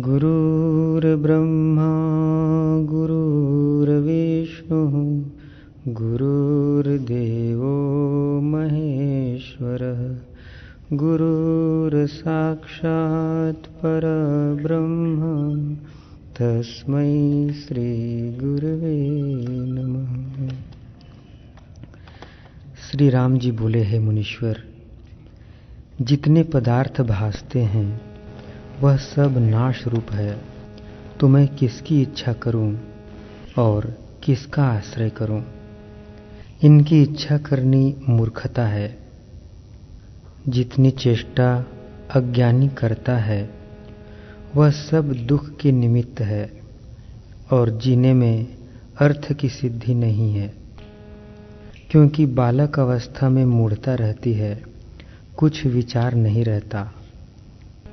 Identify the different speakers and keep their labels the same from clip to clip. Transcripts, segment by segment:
Speaker 1: गुरुर्ब्रह्मा गुरुर्विष्णुः गुरुर्देवो महेश्वरः गुरुर्साक्षात् परब्रह्म तस्मै श्री गुरुवे नमः। श्री राम जी बोले, हे मुनीश्वर, जितने पदार्थ भासते हैं वह सब नाश रूप है, तो मैं किसकी इच्छा करूं और किसका आश्रय करूं? इनकी इच्छा करनी मूर्खता है। जितनी चेष्टा अज्ञानी करता है वह सब दुख के निमित्त है और जीने में अर्थ की सिद्धि नहीं है, क्योंकि बालक अवस्था में मूढ़ता रहती है, कुछ विचार नहीं रहता।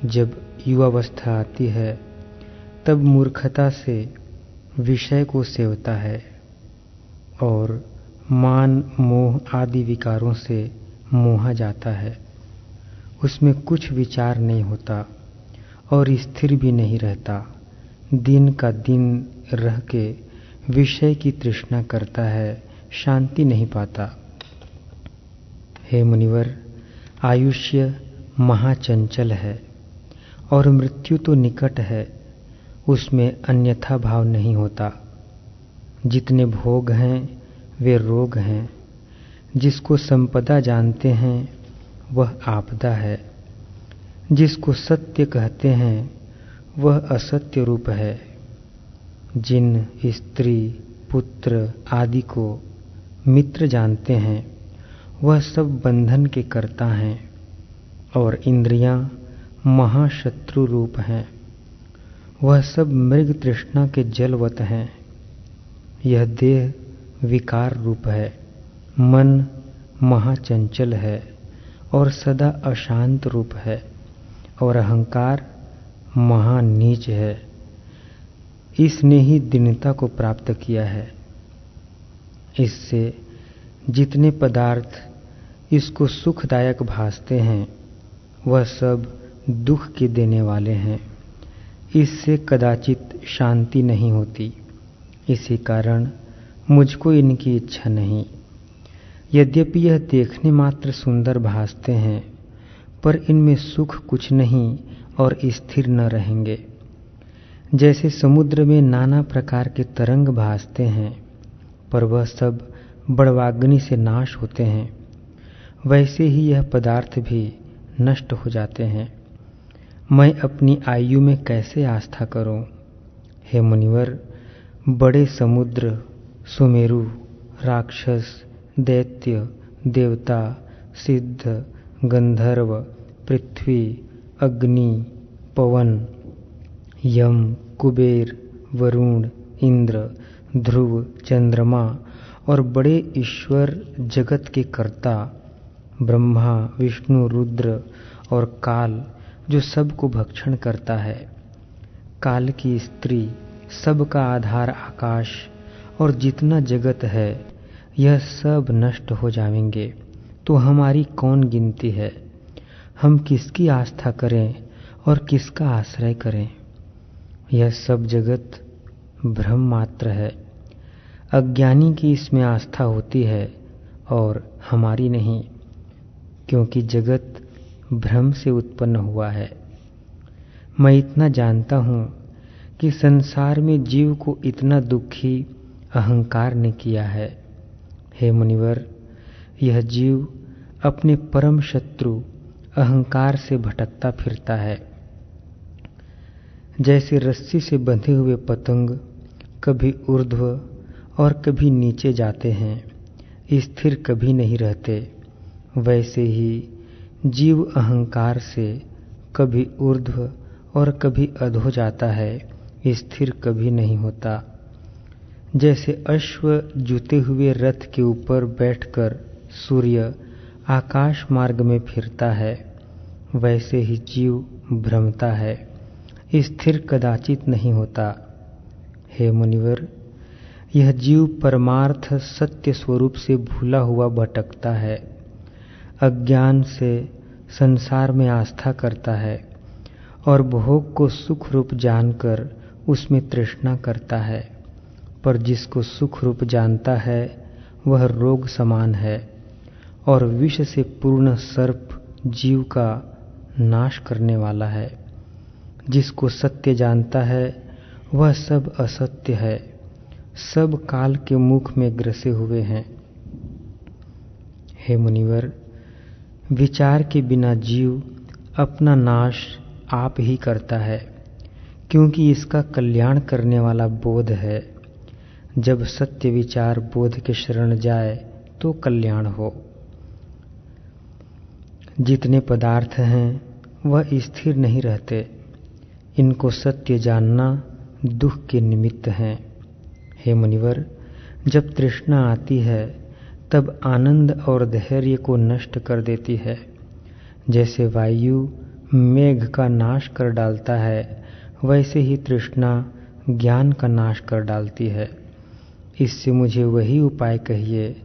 Speaker 1: जब युवावस्था आती है तब मूर्खता से विषय को सेवता है और मान मोह आदि विकारों से मोहा जाता है। उसमें कुछ विचार नहीं होता और स्थिर भी नहीं रहता। दिन का दिन रह के विषय की तृष्णा करता है, शांति नहीं पाता। हे मुनिवर, आयुष्य महाचंचल है और मृत्यु तो निकट है, उसमें अन्यथा भाव नहीं होता। जितने भोग हैं वे रोग हैं। जिसको संपदा जानते हैं वह आपदा है। जिसको सत्य कहते हैं वह असत्य रूप है। जिन स्त्री पुत्र आदि को मित्र जानते हैं वह सब बंधन के कर्ता हैं और इंद्रियां महाशत्रु रूप हैं। वह सब मृग तृष्णा के जलवत हैं। यह देह विकार रूप है। मन महाचंचल है और सदा अशांत रूप है और अहंकार महानीच है। इसने ही दीनता को प्राप्त किया है। इससे जितने पदार्थ इसको सुखदायक भासते हैं वह सब दुख के देने वाले हैं। इससे कदाचित शांति नहीं होती। इसी कारण मुझको इनकी इच्छा नहीं। यद्यपि यह देखने मात्र सुंदर भासते हैं, पर इनमें सुख कुछ नहीं और स्थिर न रहेंगे। जैसे समुद्र में नाना प्रकार के तरंग भासते हैं, पर वह सब बड़वाग्नि से नाश होते हैं, वैसे ही यह पदार्थ भी नष्ट हो जाते हैं। मैं अपनी आयु में कैसे आस्था करूं? हे मुनिवर, बड़े समुद्र, सुमेरु, राक्षस, दैत्य, देवता, सिद्ध, गंधर्व, पृथ्वी, अग्नि, पवन, यम, कुबेर, वरुण, इंद्र, ध्रुव, चंद्रमा और बड़े ईश्वर जगत के कर्ता ब्रह्मा, विष्णु, रुद्र और काल, जो सबको भक्षण करता है, काल की स्त्री, सबका आधार आकाश और जितना जगत है, यह सब नष्ट हो जाएंगे, तो हमारी कौन गिनती है? हम किसकी आस्था करें और किसका आश्रय करें? यह सब जगत भ्रम मात्र है। अज्ञानी की इसमें आस्था होती है और हमारी नहीं, क्योंकि जगत भ्रम से उत्पन्न हुआ है। मैं इतना जानता हूँ कि संसार में जीव को इतना दुखी अहंकार ने किया है। हे मुनिवर, यह जीव अपने परम शत्रु अहंकार से भटकता फिरता है। जैसे रस्सी से बंधे हुए पतंग कभी ऊर्ध्व और कभी नीचे जाते हैं, स्थिर कभी नहीं रहते, वैसे ही जीव अहंकार से कभी ऊर्ध्व और कभी अधो जाता है, स्थिर कभी नहीं होता। जैसे अश्व जुते हुए रथ के ऊपर बैठकर सूर्य आकाश मार्ग में फिरता है, वैसे ही जीव भ्रमता है, स्थिर कदाचित नहीं होता। हे मुनिवर, यह जीव परमार्थ सत्य स्वरूप से भूला हुआ भटकता है। अज्ञान से संसार में आस्था करता है और भोग को सुख रूप जानकर उसमें तृष्णा करता है। पर जिसको सुख रूप जानता है वह रोग समान है और विष से पूर्ण सर्प जीव का नाश करने वाला है। जिसको सत्य जानता है वह सब असत्य है, सब काल के मुख में ग्रसे हुए हैं। हे मुनिवर, विचार के बिना जीव अपना नाश आप ही करता है, क्योंकि इसका कल्याण करने वाला बोध है। जब सत्य विचार बोध के शरण जाए तो कल्याण हो। जितने पदार्थ हैं वह स्थिर नहीं रहते, इनको सत्य जानना दुख के निमित्त हैं। हे मुनिवर, जब तृष्णा आती है तब आनंद और धैर्य को नष्ट कर देती है। जैसे वायु मेघ का नाश कर डालता है, वैसे ही तृष्णा ज्ञान का नाश कर डालती है। इससे मुझे वही उपाय कहिए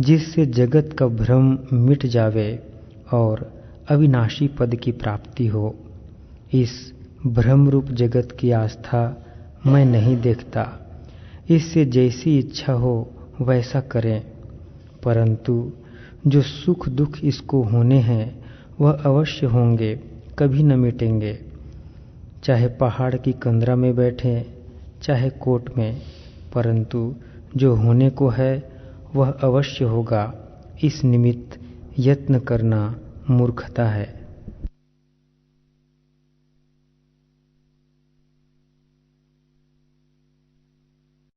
Speaker 1: जिससे जगत का भ्रम मिट जावे और अविनाशी पद की प्राप्ति हो। इस भ्रम रूप जगत की आस्था मैं नहीं देखता, इससे जैसी इच्छा हो वैसा करें, परंतु जो सुख दुख इसको होने हैं वह अवश्य होंगे, कभी न मिटेंगे। चाहे पहाड़ की कंदरा में बैठे, चाहे कोट में, परंतु जो होने को है वह अवश्य होगा। इस निमित्त यत्न करना मूर्खता है।